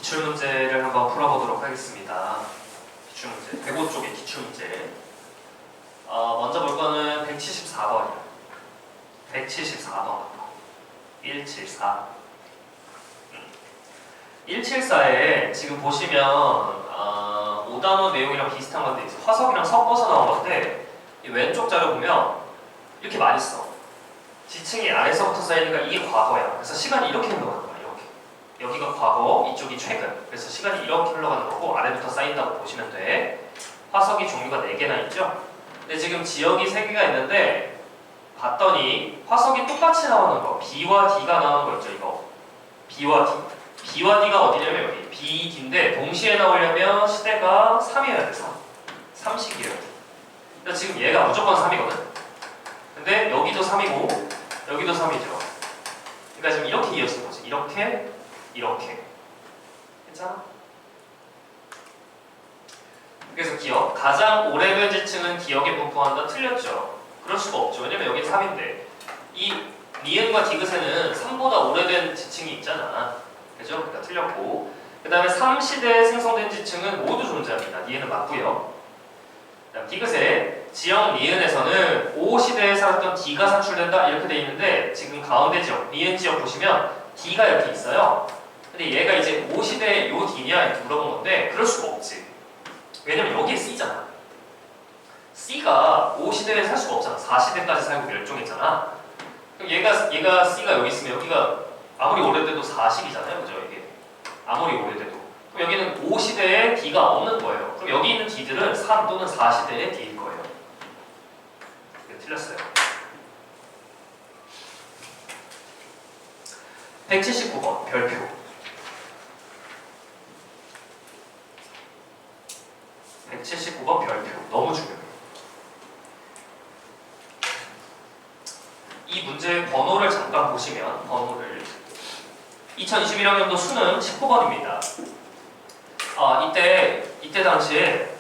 기출문제를 한번 풀어보도록 하겠습니다. 기출문제, 대고 쪽의 기출문제. 먼저 볼 거는 174번이요. 174번. 174. 174에 지금 보시면 5단원 내용이랑 비슷한 건데 이제 화석이랑 섞어서 나온 건데 이 왼쪽 자료 보면 이렇게 많이 써. 지층이 아래서부터 쌓이니까 이게 과거야. 그래서 시간이 이렇게 흘러가는 거야. 이렇게. 여기가 과거, 이쪽이 최근. 그래서 시간이 이렇게 흘러가는 거고 아래부터 쌓인다고 보시면 돼. 화석이 종류가 4개나 있죠. 근데 지금 지역이 3개가 있는데 봤더니 화석이 똑같이 나오는 거 B와 D가 나오는 거 있죠. 이거 B와 D. B와 D가 어디냐면 여기 B, D인데 동시에 나오려면 시대가 3이어야 돼. 3시기여야 돼. 그래서 지금 얘가 무조건 3이거든. 근데 여기도 3이고 여기도 3이죠. 그러니까 지금 이렇게 이어진 거지. 이렇게 괜찮아? 그래서 기억. 가장 오래된 지층은 기억에 분포한다. 틀렸죠. 그럴 수가 없죠. 왜냐면 여기 3인데 이 니은과 디귿에는 3보다 오래된 지층이 있잖아. 그죠? 그러니까 틀렸고 그 다음에 3시대에 생성된 지층은 모두 존재합니다. 니은은 맞고요. 그다음 디귿에 지역 니은에서는 5시대에 살았던 D가 산출된다 이렇게 돼 있는데 지금 가운데 지역, 니은 지역 보시면 D가 이렇게 있어요. 근데 얘가 이제 5시대에 요 D냐 이렇게 물어본 건데 그럴 수가 없지. 왜냐면 여기에 C잖아. C가 5시대에 살 수가 없잖아. 4시대까지 살고 멸종했잖아. 그럼 얘가 C가 여기 있으면 여기가 아무리 오래돼도 4식이잖아요. 그죠? 이게 아무리 오래돼도. 그럼 여기는 5시대에 D가 없는 거예요. 그럼 여기 있는 D들은 3 또는 4시대의 D일 거예요. 네, 틀렸어요. 179번 별표. 179번 별표. 너무 중요해요. 이 문제의 번호를 잠깐 보시면 번호를 2021학년도 수능 19번입니다. 이때 당시에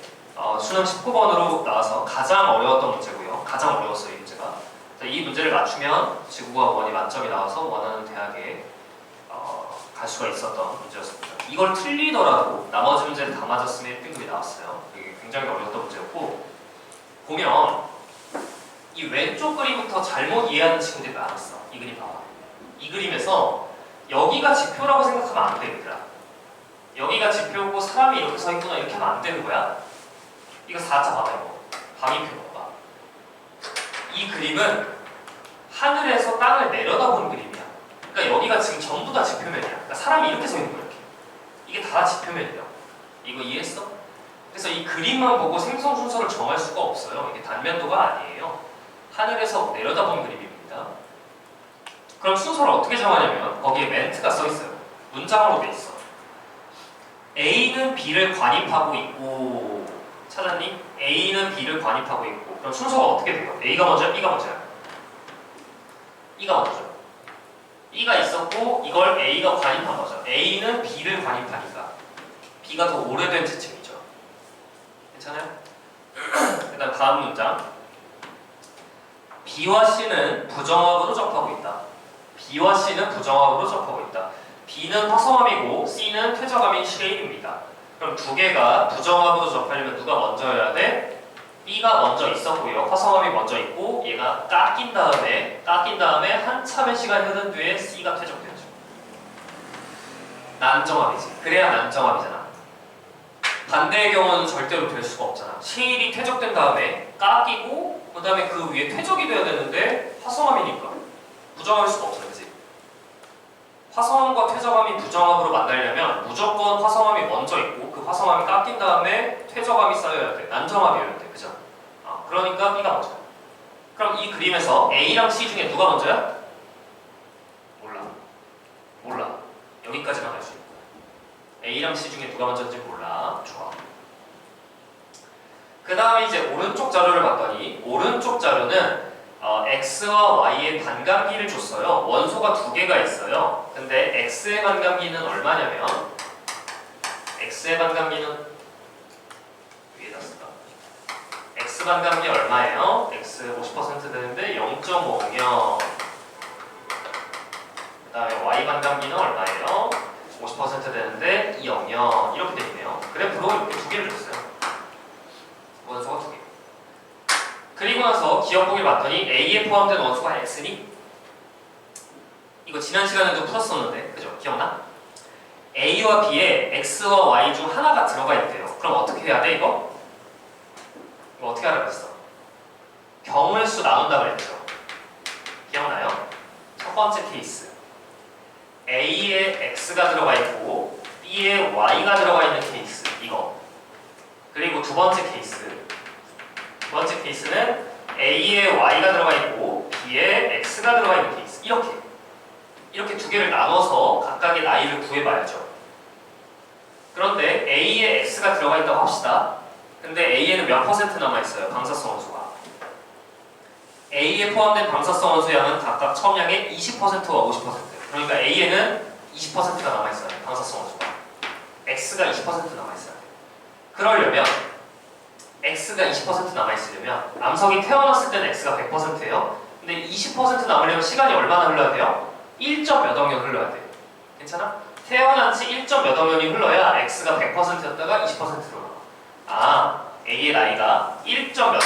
수능 19번으로 나와서 가장 어려웠던 문제고요. 가장 어려웠어요, 이 문제가. 이 문제를 맞추면 지구과학원이 만점이 나와서 원하는 대학에 갈 수가 있었던 문제였습니다. 이걸 틀리더라도 나머지 문제를 다 맞았으면 1등급이 나왔어요. 이게 굉장히 어려웠던 문제였고 보면 이 왼쪽 그림부터 잘못 이해하는 친구들이 많았어. 이 그림 봐봐. 이 그림에서 여기가 지표라고 생각하면 안 돼, 얘들아. 여기가 지표고 사람이 이렇게 서 있구나 이렇게 하면 안 되는 거야. 이거 4차 봐봐, 이거. 방위표 봐봐. 이 그림은 하늘에서 땅을 내려다보는 그림이야. 그러니까 여기가 지금 전부 다 지표면이야. 그러니까 사람이 이렇게 서 있는 거야, 이렇게. 이게 다 지표면이야. 이거 이해했어? 그래서 이 그림만 보고 생성 순서를 정할 수가 없어요. 이게 단면도가 아니에요. 하늘에서 내려다보는 그림입니다. 그럼 순서를 어떻게 정하냐면 거기에 멘트가 써 있어요. 문장으로 돼 있어. A는 B를 관입하고 있고 찾았니? A는 B를 관입하고 있고 그럼 순서가 어떻게 돼요? A가 먼저야? B가 먼저야? E가 먼저죠. E가 있었고 이걸 A가 관입한 거죠. A는 B를 관입하니까 B가 더 오래된 지층이죠. 괜찮아요? 일단 다음 문장. B와 C는 부정합으로 접하고 있다. B와 C는 부정합으로 접하고 있다. B는 화성암이고 C는 퇴적암인 쉐입입니다. 그럼 두 개가 부정합으로 접하려면 누가 먼저여야 돼? B가 먼저 있었고요. 화성암이 먼저 있고 얘가 깎인 다음에 한참의 시간이 흐른 뒤에 C가 퇴적되죠. 난정합이지. 그래야 난정합이잖아. 반대의 경우는 절대로 될 수가 없잖아. 쉐일이 퇴적된 다음에 깎이고 그 다음에 그 위에 퇴적이 돼야 되는데 화성암이니까 부정할 수가 없어. 그치? 화성암과 퇴적암이 부정합으로 만나려면 무조건 화성암이 먼저 있고 그 화성암이 깎인 다음에 퇴적암이 쌓여야 돼. 난정합이어야 돼. 그죠? 그러니까 B가 먼저야. 그럼 이 그림에서 A랑 C 중에 누가 먼저야? 몰라. 여기까지만 알 수 있는 거야. A랑 C 중에 누가 먼저인지 몰라. 좋아. 그 다음에 이제 오른쪽 자료를 봤더니 오른쪽 자료는 X와 Y의 반감기를 줬어요. 원소가 2개가 있어요. 근데 X의 반감기는 얼마냐면 X의 반감기는 위에다 쓸까? X 반감기 얼마예요? X 50% 되는데 0.50. 그 다음에 Y 반감기는 얼마예요? 50% 되는데 2요. 원소로 이렇게 두 개를 줬어요. 원소가 두 개. 그리고 나서 기억보기를 봤더니 A에 포함된 원소가 X니? 이거 지난 시간에도 풀었었는데, 그죠? 기억나? A와 B에 X와 Y 중 하나가 들어가 있대요. 그럼 어떻게 해야 돼, 이거? 이거 어떻게 하라고 했어? 경우의 수 나눈다 그랬죠? 기억나요? 첫 번째 케이스. A에 X가 들어가 있고 B에 Y가 들어가 있는 케이스. 이거. 그리고 두 번째 케이스. 두 번째 케이스는 A에 Y가 들어가 있고 B에 X가 들어가 있는 케이스. 이렇게 두 개를 나눠서 각각의 나이를 구해봐야죠. 그런데 A에 X가 들어가 있다고 합시다. 근데 A에는 몇 퍼센트 남아있어요? 방사성 원소가. A에 포함된 방사성 원소 양은 각각 첨양의 20%와 50%. 그러니까 A에는 20%가 남아있어요. 방사성 원소가. X가 20% 남아있어요. 그러려면 X가 20% 남아있으려면 암석이 태어났을 때는 X가 100%예요. 근데 20% 남으려면 시간이 얼마나 흘러야 돼요? 1. 몇 억년 흘러야 돼요. 괜찮아? 태어난 지 1. 몇 억년이 흘러야 X가 100%였다가 20%로 나와. 아, A의 나이가 1. 몇 억.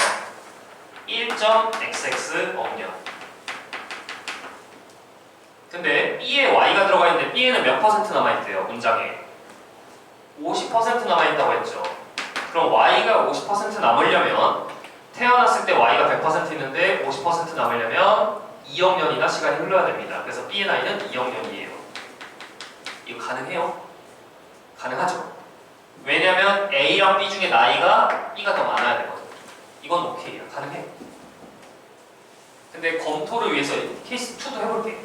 1.xx 억년. 근데 B에 Y가 들어가 있는데 B에는 몇 퍼센트 남아있대요, 문장에? 50% 남아있다고 했죠. 그럼 Y가 50% 남으려면 태어났을 때 Y가 100% 있는데 50% 남으려면 2억 년이나 시간이 흘러야 됩니다. 그래서 B의 나이는 2억 년이에요. 이거 가능해요? 가능하죠? 왜냐면 A랑 B 중에 나이가 B가 더 많아야 되거든요. 이건 오케이야. 가능해. 근데 검토를 위해서 케이스 2도 해볼게.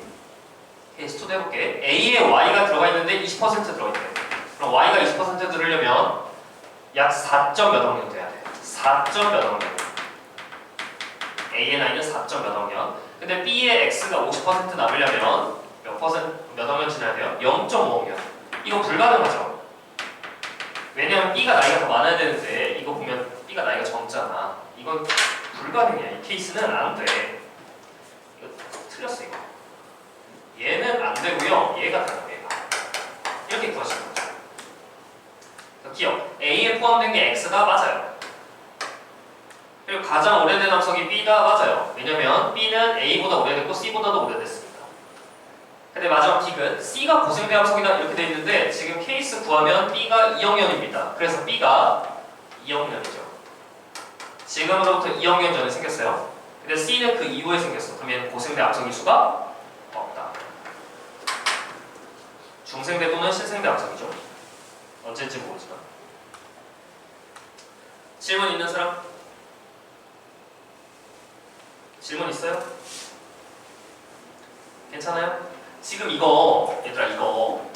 케이스 2도 해볼게. A에 Y가 들어가 있는데 20% 들어있대요. 그럼 Y가 20% 들으려면 약 4. 몇 억년 돼야 돼. 4. 몇 억년. A의 나이는 4. 몇 억년. 근데 B의 X가 50% 남으려면 몇 억년 지나야 돼요? 0.5억년. 이거 불가능하죠. 왜냐면 B가 나이가 더 많아야 되는데 이거 보면 B가 나이가 적잖아. 이건 불가능이야. 이 케이스는 안 돼. 이거 틀렸어 이거. 얘는 안 되고요. 얘가 되는 얘가. 이렇게 구하시는 거죠. 기억. A에 포함된 게 X가 맞아요. 그리고 가장 오래된 암석이 B가 맞아요. 왜냐면 B는 A보다 오래됐고 C보다도 오래됐습니다. 근데 마지막 킥은 C가 고생대 암석이다 이렇게 돼 있는데 지금 케이스 구하면 B가 2억 년입니다. 그래서 B가 2억 년이죠. 지금으로부터 2억 년 전에 생겼어요. 근데 C는 그 이후에 생겼어. 그러면 고생대 암석일 수가 없다. 중생대 또는 신생대 암석이죠. 언제인지 모르지만. 질문 있는 사람? 질문 있어요? 괜찮아요? 지금 이거 얘들아 이거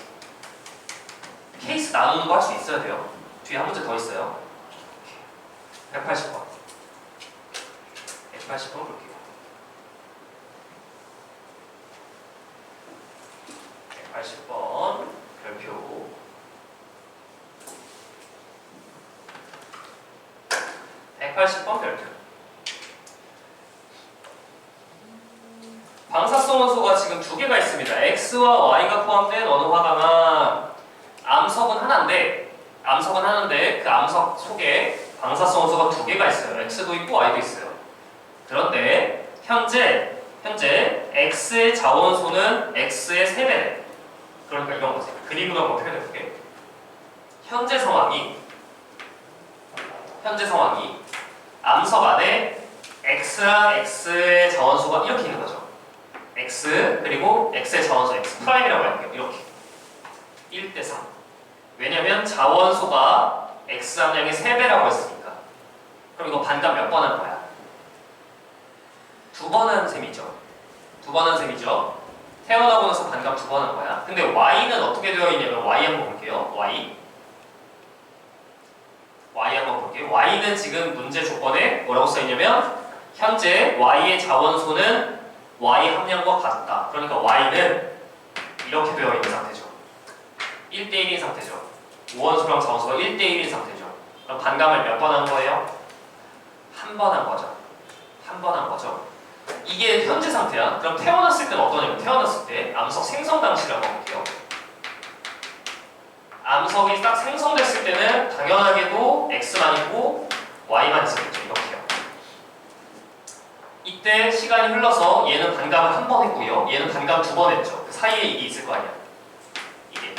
케이스 나누는 거 할 수 있어야 돼요. 뒤에 한 문제 더 있어요. 180번 180번 볼게요. 180번 별표. 별표. 방사성 원소가 지금 두 개가 있습니다. X와 Y가 포함된 어느 화강암. 암석은 하나인데 그 암석 속에 방사성 원소가 두 개가 있어요. X도 있고 Y도 있어요. 그런데 현재 X의 자원소는 X의 3배래. 그러니까 이런 거지. 그림으로 한번 표현해볼게. 현재 상황이 암석 안에 X랑 X의 자원소가 이렇게 있는 거죠. X 그리고 X의 자원소 X 프라임이라고 할게요. 이렇게 1대 3. 왜냐면 자원소가 X 함량의 3배라고 했으니까. 그럼 이거 반감 몇 번 한 거야? 2번 한 셈이죠. 태어나고 나서 반감 2번 한 거야. 근데 Y는 어떻게 되어 있냐면 Y 한번 볼게요. Y 한번 볼게요. Y는 지금 문제 조건에 뭐라고 써있냐면 현재 Y의 자원소는 Y 함량과 같다. 그러니까 Y는 이렇게 되어 있는 상태죠. 1대1인 상태죠. 우원소랑 자원소가 1대1인 상태죠. 그럼 반감을 몇 번 한 거예요? 한 번 한 거죠. 이게 현재 상태야. 그럼 태어났을 때는 어떠냐면 태어났을 때 암석 생성 당시를 한번 볼게요. 암석이 딱 생성됐을 때는 당연하게도 x만 있고 y만 있었겠죠. 이렇게요. 이때 시간이 흘러서 얘는 반감을 한 번 했고요. 얘는 반감 두 번 했죠. 그 사이에 이게 있을 거 아니야. 이게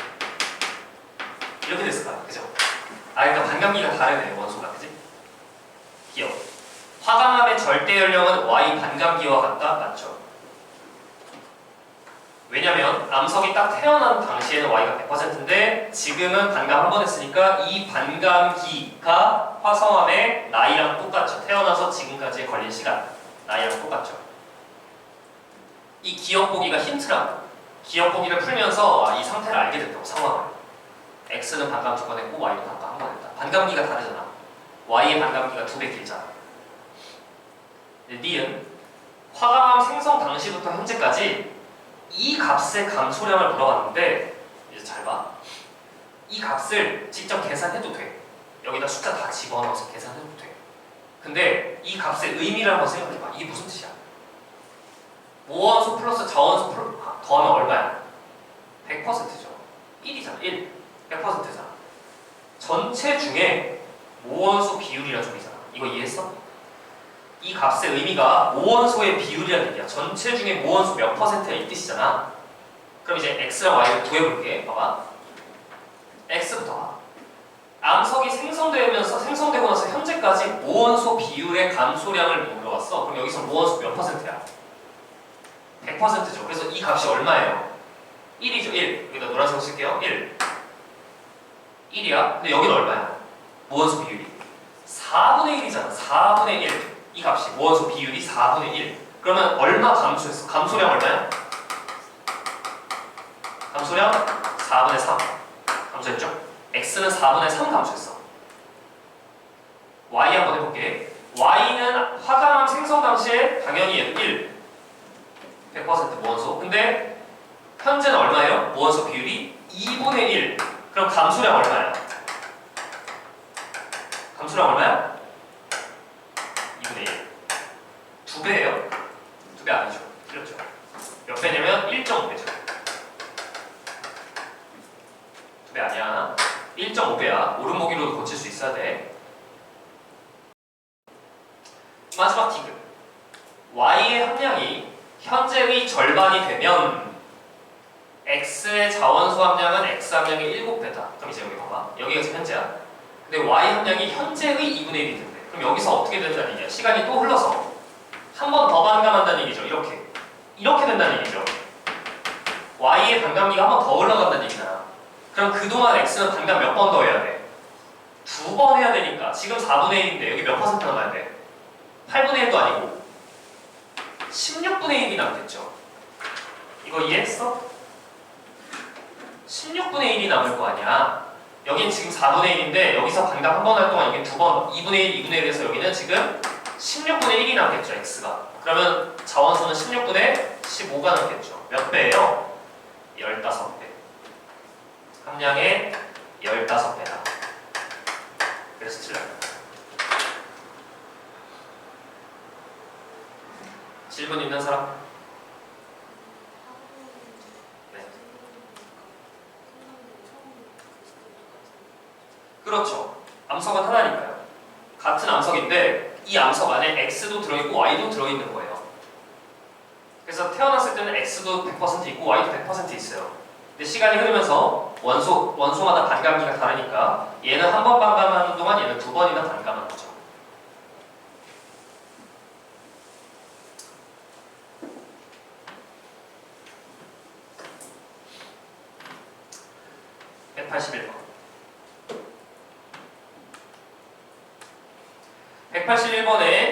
이렇게 됐을 거야. 그죠? 그러니까 반감기가 다르네. 원소가. 그지? 기억. 화강암의 절대 연령은 y 반감기와 같다? 맞죠? 왜냐면 암석이 딱 태어난 당시에는 y가 100%인데 지금은 반감 한 번 했으니까 이 반감기가 화성암의 나이랑 똑같죠. 태어나서 지금까지 걸린 시간 나이랑 똑같죠. 이 기억 보기가 힌트라고. 기억 보기를 풀면서 이 상태를 알게 됐다고. 상황을. x는 반감 두 번 했고 y는 반감 한 번 했다. 반감기가 다르잖아. y의 반감기가 2배 길잖아. 니은 화강암 생성 당시부터 현재까지 이 값의 감소량을 물어봤는데 이제 잘 봐. 이 값을 직접 계산해도 돼. 여기다 숫자 다 집어넣어서 계산해도 돼. 근데 이 값의 의미를 한번 생각해봐. 이게 무슨 뜻이야? 모원수 플러스 저원수 더하면 얼마야? 100%죠. 1이잖아. 1. 100%잖아. 전체 중에 모원수 비율이라 쪽이잖아. 이거 이해했어? 이 값의 의미가 모원소의 비율이라는 얘기야. 전체 중에 모원수 몇 퍼센트야 이 뜻이잖아. 그럼 이제 x랑 y를 구해볼게. 봐봐. x부터 봐. 암석이 생성되고 나서 현재까지 모원소 비율의 감소량을 물어봤어. 그럼 여기서 모원수 몇 퍼센트야? 100%죠. 그래서 이 값이 얼마예요? 1이죠. 1. 여기다 노란색 쓸게요. 1. 1이야. 근데 여기는 얼마야? 모원수 비율이 4분의 1이잖아. 4분의 1. 이 값이 모원수 비율이 4분의 1. 그러면 얼마 감소했어? 감소량 얼마야? 감소량 4분의 3 감소했죠? x는 4분의 3 감소했어. y 한번 해볼게. y는 화강암 생성 당시에 당연히 1 100% 모원수. 근데 현재는 얼마예요? 모원수 비율이 2분의 1. 그럼 감소량 얼마야? 감소량 얼마야? 2분의 1. 2배예요? 2배 아니죠. 틀렸죠. 몇 배냐면 1.5배죠. 2배 아니야. 1.5배야. 오름보기로도 고칠 수 있어야 돼. 마지막 티그. y의 함량이 현재의 절반이 되면 x의 자원수 함량은 x 함량의 7배다. 그럼 이제 여기 봐봐. 여기가 지금 현재야. 근데 y 함량이 현재의 2분의 1이 된대. 그럼 여기서 어떻게 된다는 얘기야? 시간이 또 흘러서 한 번 더 반감한다는 얘기죠. 이렇게 된다는 얘기죠. y의 반감기가 한 번 더 올라간다는 얘기잖아. 그럼 그동안 x는 반감 몇 번 더 해야 돼? 2번 해야 되니까 지금 4분의 1인데 여기 몇 퍼센트 남아야 돼? 8분의 1도 아니고 16분의 1이 남겠죠. 이거 이해했어? 16분의 1이 남을 거 아니야. 여긴 지금 4분의 1인데 여기서 반감 한 번 할 동안 여긴 2번 2분의 1, 2분의 1에서 여기는 지금 16분의 1이 남겠죠. x가. 그러면 자원수는 16분의 15가 남겠죠. 몇 배예요? 15배. 함량의 15배다. 그래서 틀려요. 질문 있는 사람? 네. 그렇죠. 암석은 하나니까요. 같은 암석인데 이 암석 안에 x도 들어있고 y도 들어있는 거예요. 그래서 태어났을 때는 x도 100% 있고 y도 100% 있어요. 근데 시간이 흐르면서 원소마다 반감기가 다르니까 얘는 한 번 반감하는 동안 얘는 2번이나 반감하는 거죠.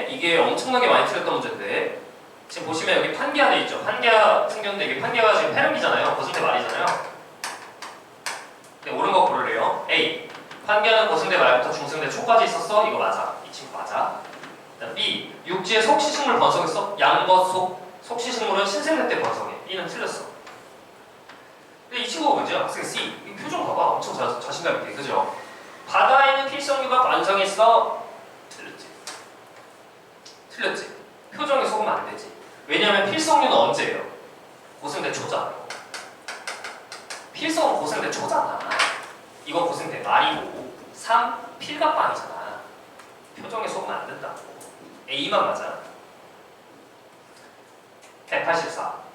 이게 엄청나게 많이 틀렸던 문제인데 지금 보시면 여기 판기가 돼 있죠. 판기가 생겼는데 이게 판기가 지금 패름이잖아요. 거승대 말이잖아요. 근데 옳은 거 고르래요. A. 판기는 거승대 말부터 중승대 초까지 있었어. 이거 맞아. 이 친구 맞아. B. 육지의 속시식물 번성했어. 양버속. 속시식물은 신생대 때 번성해. B는 틀렸어. 근데 이 친구가 문제야. 학생 C. 이 표정 봐봐. 엄청 자신감 있게. 그죠? 바다에는 필성류가 번성했어. 틀렸지? 표정에 속으면 안 되지. 왜냐면 필성류는 언제예요? 고승대 초잖아. 필성은 고승대 초잖아. 이거 고생대 말이고 3 필각방이잖아. 표정에 속으면 안 된다고. A만 맞아. 184.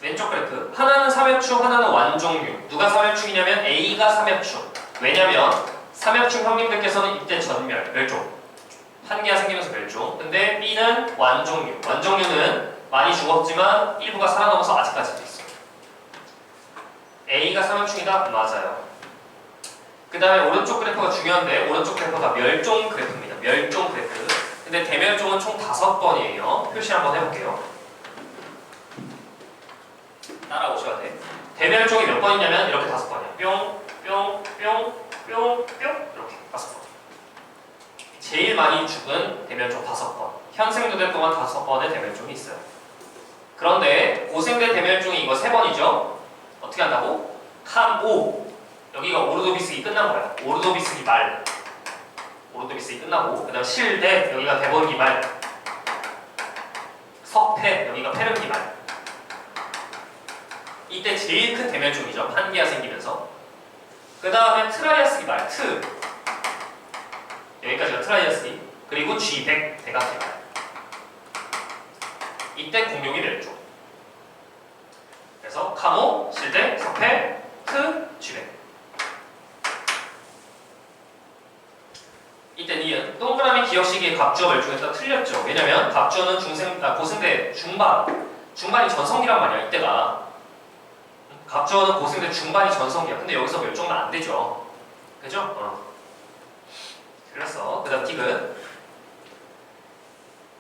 왼쪽 그래프. 하나는 삼엽충, 하나는 완종류. 누가 삼엽충이냐면 A가 삼엽충. 왜냐면 삼엽충 형님들께서는 이때 전멸, 멸종. 한계가 생기면서 멸종. 근데 B는 완종류. 완종류는 많이 죽었지만 일부가 살아남아서 아직까지도 있어요. A가 삼엽충이다? 맞아요. 그 다음에 오른쪽 그래프가 중요한데 오른쪽 그래프가 멸종 그래프입니다. 멸종 그래프. 근데 대멸종은 총 5번이에요. 표시 한번 해볼게요. 따라오셔야 돼. 대멸종이 몇 번이냐면 이렇게 5번이야. 뿅, 뿅, 뿅, 뿅, 뿅 이렇게 5번. 제일 많이 죽은 대멸종 5번. 현생도대 동안 5번의 대멸종이 있어요. 그런데 고생대 대멸종이 이거 3번이죠? 어떻게 한다고? 캄5. 여기가 오르도비스기 끝난 거야. 오르도비스기 말. 오르도비스기 끝나고 그 다음 실대 여기가 대본기 말. 석패 여기가 페른기 말. 이때 제일 큰 대멸종이죠. 판기가 생기면서. 그 다음에 트라이아스기 말. 트. 여기까지가 트라이아스기. 그리고 G100 대각기 말. 이때 공룡이 멸종. 그래서 카모, 실대, 석패, 트, G100. 이때 니은 동그라미 기억시기에 갑주어 멸종했다 틀렸죠. 왜냐면 갑주어는 고생대 중반이 전성기란 말이야. 이때가 갑주어는 고생대 중반이 전성기야. 근데 여기서 멸종은 안 되죠. 그죠? 그래서 그 다음 디귿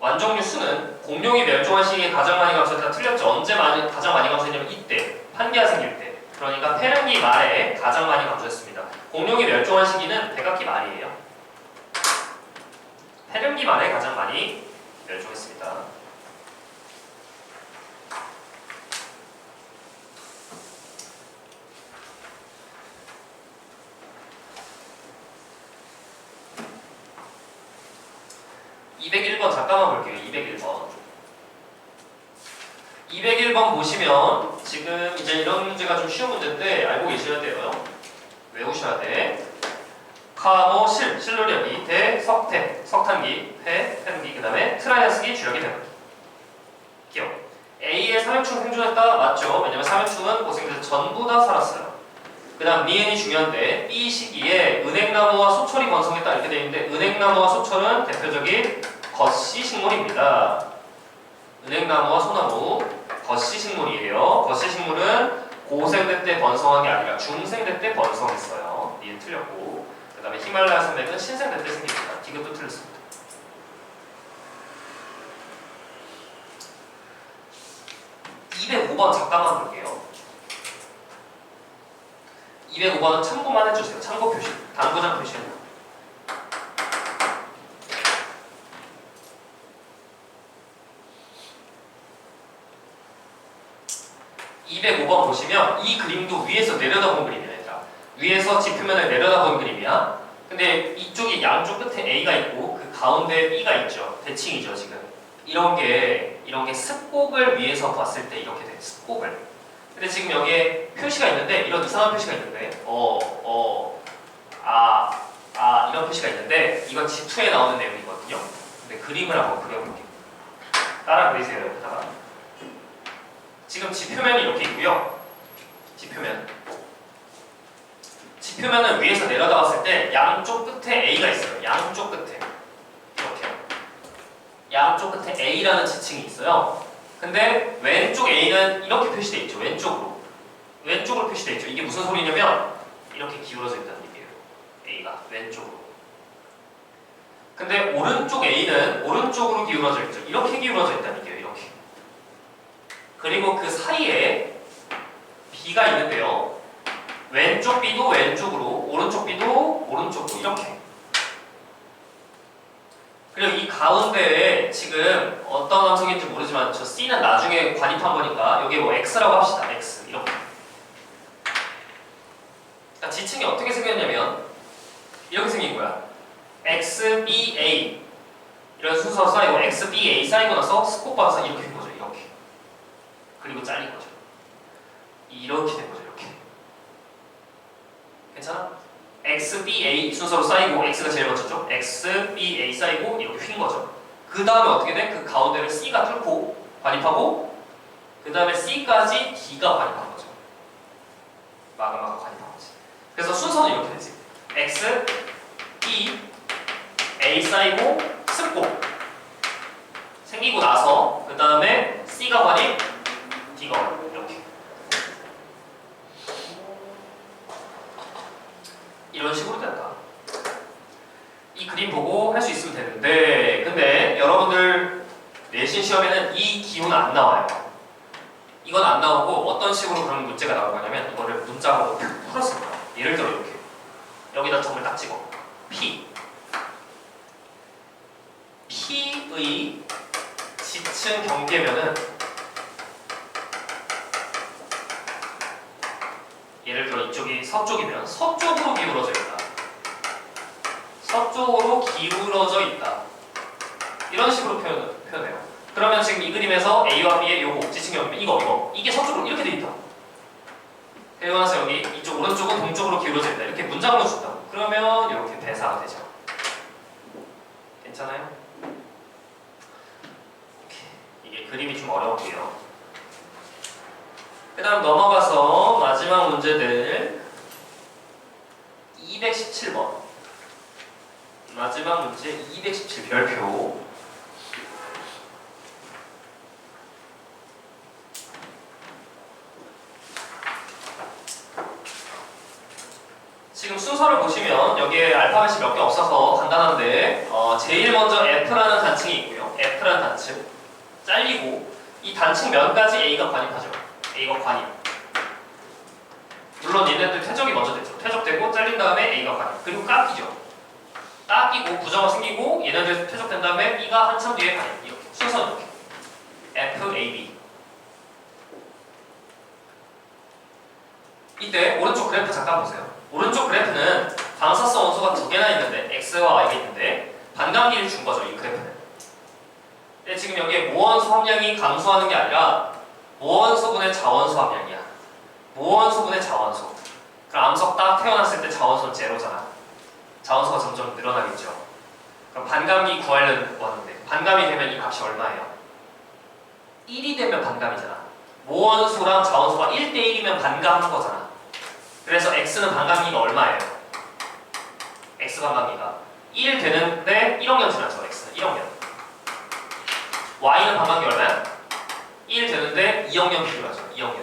완종류 수는 공룡이 멸종한 시기에 가장 많이 감소했다 틀렸죠. 언제 가장 많이 감소했냐면 이때 판기가 생길 때. 그러니까 페른기 말에 가장 많이 감소했습니다. 공룡이 멸종한 시기는 백악기 말이에요. 페른기 말에 가장 많이 멸종했습니다. (201번) 잠깐만 볼게요. 201번. 201번 보시면 지금 이제 이런 문제가 좀 쉬운 문제인데 알고 계셔야 돼요. 외우셔야 돼. 카모 실루력이 대 석태 석탄기 페른기 그 다음에 트라이아스기 주력이 되는 기억. A의 삼엽충 생존했다 맞죠? 왜냐면 삼엽충은 고생들 전부 다 살았어요. 그 다음 니은이 중요한데 B 시기에 은행나무와 소철이 번성했다 이렇게 되어 있는데 은행나무와 소철은 대표적인 겉씨 식물입니다. 은행나무와 소나무 겉씨 식물이에요. 겉씨 식물은 고생대 때 번성한 게 아니라 중생대 때 번성했어요. 니은 틀렸고 그 다음에 히말라야 산맥은 신생대 때 생깁니다. 디귿도 틀렸습니다. (205번) 잠깐만 볼게요. 205번은 참고만 해주세요. 참고 표시. 당구장 표시는 205번 보시면 이 그림도 위에서 내려다본 그림이에요. 얘들아. 위에서 지표면을 내려다본 그림이야. 근데 이쪽이 양쪽 끝에 A가 있고 그 가운데 B가 있죠. 대칭이죠 지금. 이런 게 습곡을 위에서 봤을 때 이렇게 돼. 습곡을. 근데 지금 여기에 표시가 있는데 이런 이상한 표시가 있는데 이런 표시가 있는데 이건 G2에 나오는 내용이거든요. 근데 그림을 한번 그려볼게요. 따라 그리세요. 여기다가. 지금 지표면이 이렇게 있고요. 지표면은 위에서 내려다봤을 때 양쪽 끝에 A가 있어요. 양쪽 끝에 이렇게 양쪽 끝에 A라는 지층이 있어요. 근데 왼쪽 A는 이렇게 표시되어 있죠. 왼쪽으로 표시되어 있죠. 이게 무슨 소리냐면 이렇게 기울어져 있다는 얘기예요. A가 왼쪽으로. 근데 오른쪽 A는 오른쪽으로 기울어져 있죠. 이렇게 기울어져 있다는 얘기예요. 이렇게. 그리고 그 사이에 B가 있는데요. 왼쪽 B도 왼쪽으로, 오른쪽 B도 오른쪽으로 이렇게. 그리고 이 가운데에 지금 어떤 함성인지 모르지만 저 C는 나중에 관입한 거니까 여기 뭐 X라고 합시다. X 이렇게. 그러니까 지층이 어떻게 생겼냐면 이렇게 생긴 거야. X, B, A 이런 순서 쌓이고 X, B, A 쌓이고 나서 스코바서 이렇게 된 거죠. 이렇게. 그리고 잘린 거죠. 이렇게 된 거죠. 이렇게. 괜찮아? x, b, a 순서로 쌓이고 x가 제일 먼저죠. x, b, a 쌓이고 이렇게 휜 거죠. 그 다음에 어떻게 돼? 그 가운데를 c가 뚫고 관입하고 그 다음에 c까지 d가 관입한 거죠. 마그마가 관입한 거지. 그래서 순서는 이렇게 되지. x, b, a 쌓이고 습고 생기고 나서 그 다음에 c가 관입, d가 관입 이렇게. 이런 식으로 된다. 이 그림 보고 할 수 있으면 되는데 근데 여러분들 내신 시험에는 이 기호는 안 나와요. 이건 안 나오고 어떤 식으로 그런 문제가 나올 거냐면 이거를 문자로 풀었습니다. 예를 들어 이렇게 여기다 점을 딱 찍어. P의 지층 경계면은 예를 들어 이쪽이 서쪽이면 서쪽으로 기울어져 있다. 서쪽으로 기울어져 있다. 이런 식으로 표현해요. 그러면 지금 이 그림에서 A와 B의 요거 지층 경계 이거 이게 서쪽으로 이렇게 돼 있다. 그리고 나서 여기 이쪽 오른쪽은 동쪽으로 기울어져 있다. 이렇게 문장으로 준다고. 그러면 이렇게 대사가 되죠. 괜찮아요? 이게 그림이 좀 어려웠고요. 그 다음 넘어가서 마지막 문제들 217번 마지막 문제 217 별표. 지금 순서를 보시면 여기에 알파벳이 몇 개 없어서 간단한데 제일 먼저 F라는 단층이 있고요. F라는 단층 잘리고 이 단층 면까지 A가 관입하죠. A가 관입. 물론 얘네들 퇴적이 먼저 됐죠. 퇴적되고 잘린 다음에 A가 관입. 그리고 깎이죠. 깎이고 부정어 생기고 얘네들 퇴적된 다음에 B가 한참 뒤에 관입. 이렇게 순서는 이렇게 F, A, B. 이때 오른쪽 그래프 잠깐 보세요. 오른쪽 그래프는 방사성 원소가 두 개나 있는데 X와 Y가 있는데 반감기를 준 거죠. 이 그래프는. 근데 지금 여기에 모원소 함량이 감소하는 게 아니라 모원소분의 자원소 함량이야. 모원소분의 자원소. 그럼 암석 딱 태어났을 때 자원소는 제로잖아. 자원소가 점점 늘어나겠죠. 그럼 반감기 구하려는 거는데 반감이 되면 이 값이 얼마예요? 1이 되면 반감이잖아. 모원소랑 자원소가 1대1이면 반감한 거잖아. 그래서 X는 반감기가 얼마예요? X 반감기가 1 되는데 1억 년 지났죠. X는 1억 년. Y는 반감기 얼마야? 1 되는데 2억 년 필요하죠. 2억 년.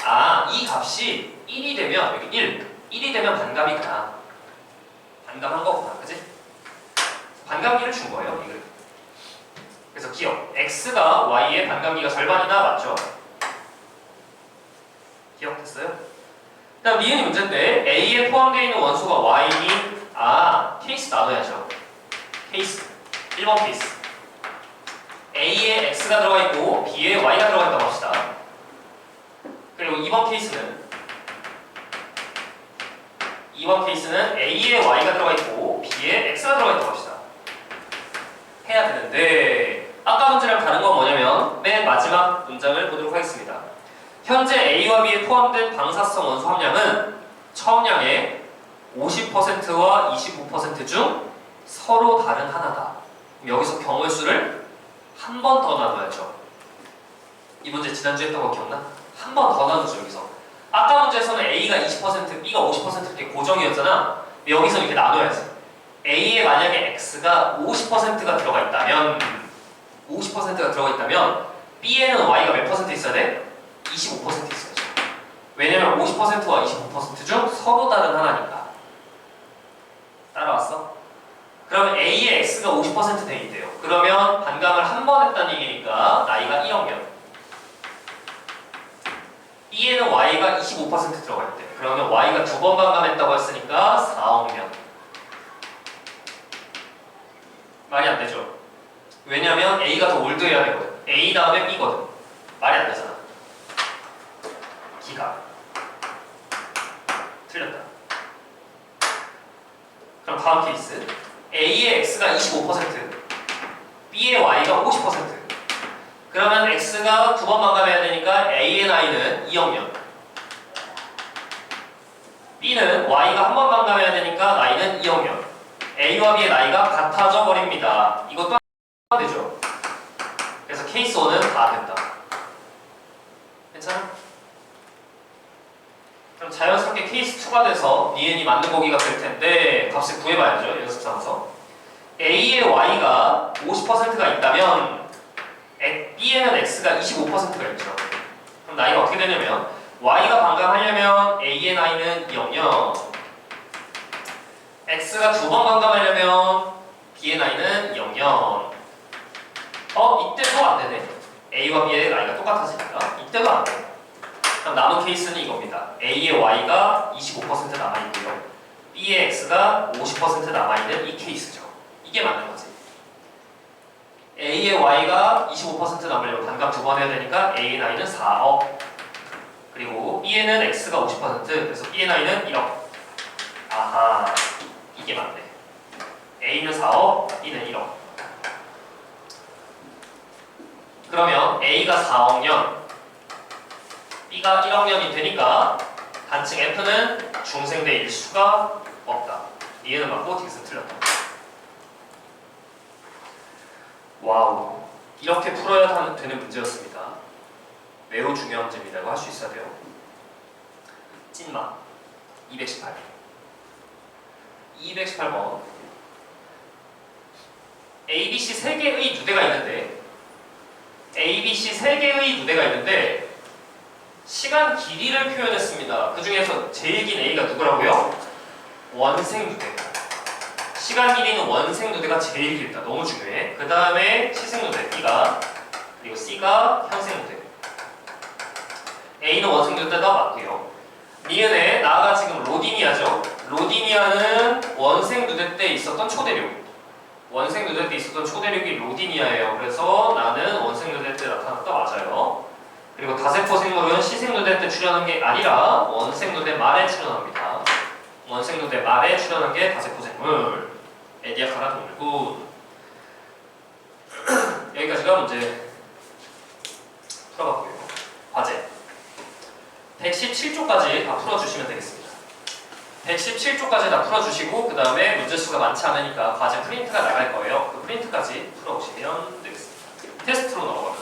아, 이 값이 1이 되면 여기 1이 되면 반감이구나. 반감한 거구나. 그치? 반감기를 준 거예요. 이걸. 그래서 기억. X가 Y의 반감기가 절반이다. 맞죠? 기억됐어요? 그 다음 니은이 문제인데 A에 포함되어 있는 원소가 Y니 케이스 나눠야죠. 케이스 1번 케이스 A에 X가 들어가 있고 B에 Y가 들어가 있다고 합시다. 그리고 2번 케이스는 A에 Y가 들어가 있고 B에 X가 들어가 있다고 합시다. 해야 되는데 아까 문제랑 다른 건 뭐냐면 맨 마지막 문장을 보도록 하겠습니다. 현재 A와 B에 포함된 방사성 원소 함량은 처음량의 50%와 25% 중 서로 다른 하나다. 여기서 경우의 수를 한 번 더 나눠야죠. 이 문제 지난주에 했던 거 기억나? 한 번 더 나누죠. 여기서 아까 문제에서는 A가 20%, B가 50% 이렇게 고정이었잖아. 근데 여기서 이렇게 나눠야지. A에 만약에 X가 50%가 들어가 있다면 B에는 Y가 몇 퍼센트 있어야 돼? 25% 있어야죠. 왜냐면 50%와 25% 중 서로 다른 하나니까. 따라왔어? 그러면 A의 X가 50% 돼 있대요. 그러면 반감을 한 번 했다는 얘기니까 나이가 1억 년. B에는 Y가 25% 들어가 있대. 그러면 Y가 두 번 반감했다고 했으니까 4억 년. 말이 안 되죠. 왜냐면 A가 더 올드해야 되거든. A 다음에 B거든. 말이 안 되잖아. 기가 틀렸다. 그럼 다음 케이스 A의 X가 25% B의 Y가 50%. 그러면 x가 두 번 반감해야 되니까 a의 나이는 2학년. b는 y가 한 번 반감해야 되니까 나이는 2학년. a와 b의 나이가 같아져 버립니다. 이것도 안 되죠. 그래서 케이스 1은 다 된다. 괜찮아? 그럼 자연스럽게 케이스 2가 돼서 니은이 맞는 보기가 될 텐데 값을 구해봐야죠. 연습상에서. a의 y가 50%가 있다면 b에는 x가 25%가 있죠. 그럼 나이가 어떻게 되냐면 y가 반감하려면 a의 나이는 2학년, x가 두 번 반감하려면 b의 나이는 2학년. 이때도 안 되네. a와 b의 나이가 똑같아지니까 이때도 안 돼. 그럼 남은 케이스는 이겁니다. a의 y가 25% 남아있고요. b의 x가 50% 남아있는 이 케이스죠. 이게 맞는 거지. a의 y가 25% 남으려면 반감 두 번 해야 되니까 a의 나이는 4억. 그리고 b에는 x가 50%, 그래서 b의 나이는 1억. 아하, 이게 맞네. a는 4억, b는 1억. 그러면 a가 4억년, b가 1억년이 되니까 단층 f는 중생대일 수가 없다. 니은은 맞고 딕스는 틀렸다. 와우, 이렇게 풀어야 되는 문제였습니다. 매우 중요한 문제입니다. 이거 할 수 있어야 돼요. 찐마 218. 218번. ABC 3개의 누대가 있는데 ABC 3개의 누대가 있는데 시간 길이를 표현했습니다. 그 중에서 제일 긴 A가 누구라고요? 원생 누대. 시간 길이는 원생 누대가 제일 길다. 너무 중요해. 그 다음에 시생 누대 B가, 그리고 C가 현생 누대. A는 원생 누대가 맞고요. 니은에 나가 지금 로디니아죠. 로디니아는 원생 누대 때 있었던 초대륙. 원생 누대 때 있었던 초대륙이 로디니아예요. 그래서 나는 원생 누대 때 나타났다. 맞아요. 그리고 다세포 생물은 시생 누대 때 출현한 게 아니라 원생 누대 말에 출현합니다. 원생 누대 말에 출현한 게 다세포 생물. 에디아카라 동물군. 여기까지가 문제 풀어봤고요. 과제 117쪽까지 다 풀어주시면 되겠습니다. 117쪽까지 다 풀어주시고 그 다음에 문제 수가 많지 않으니까 과제 프린트가 나갈 거예요. 그 프린트까지 풀어오시면 되겠습니다. 테스트로 넘어갑니다.